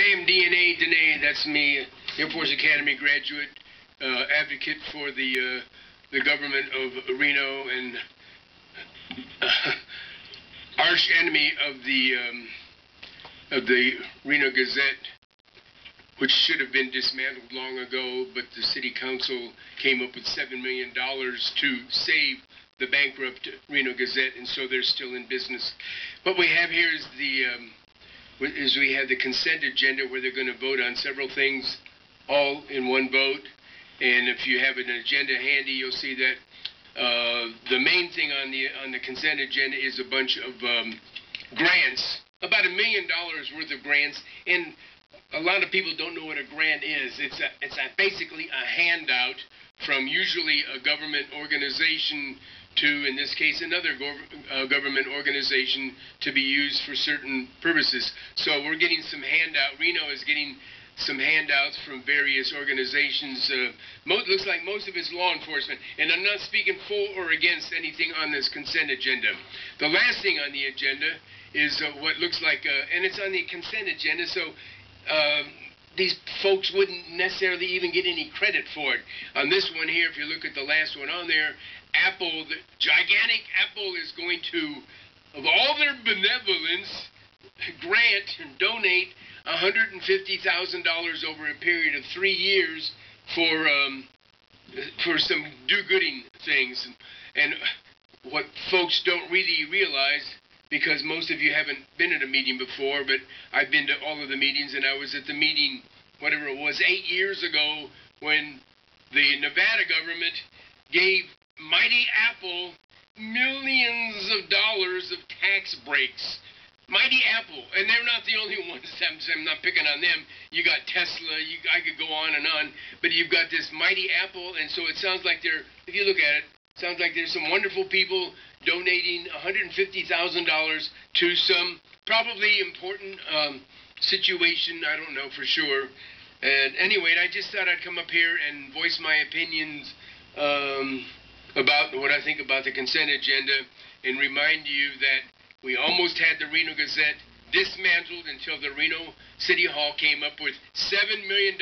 am Dehne, that's me, Air Force Academy graduate, advocate for the government of Reno, and arch enemy of the Reno Gazette, which should have been dismantled long ago, but the city council came up with $7 million to save the bankrupt Reno Gazette, and so they're still in business. What we have here is we have the consent agenda, where they're going to vote on several things all in one vote. And if you have an agenda handy, you'll see that the main thing on the consent agenda is a bunch of grants, about $1 million worth of grants. And a lot of people don't know what a grant is. It's basically a handout from usually a government organization to, in this case, another government organization to be used for certain purposes. So we're getting some handout. Reno is getting some handouts from various organizations. Looks like most of it's law enforcement. And I'm not speaking for or against anything on this consent agenda. The last thing on the agenda is what looks like, and it's on the consent agenda, so these folks wouldn't necessarily even get any credit for it. On this one here, if you look at the last one on there, Apple, the gigantic Apple, is going to, of all their benevolence, grant and donate $150,000 over a period of 3 years for some do-gooding things. And what folks don't really realize, because most of you haven't been at a meeting before, but I've been to all of the meetings, and I was at the meeting, whatever it was, 8 years ago, when the Nevada government gave mighty Apple millions of dollars of tax breaks. Mighty Apple, and they're not the only ones. I'm not picking on them. You got Tesla, I could go on and on, but you've got this mighty Apple, and so it sounds like if you look at it, sounds like there's some wonderful people donating $150,000 to some probably important situation. I don't know for sure. And anyway, I just thought I'd come up here and voice my opinions about what I think about the consent agenda, and remind you that we almost had the Reno Gazette dismantled until the Reno City Hall came up with $7 million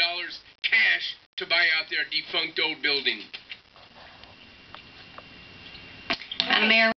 cash to buy out their defunct old building. Mayor.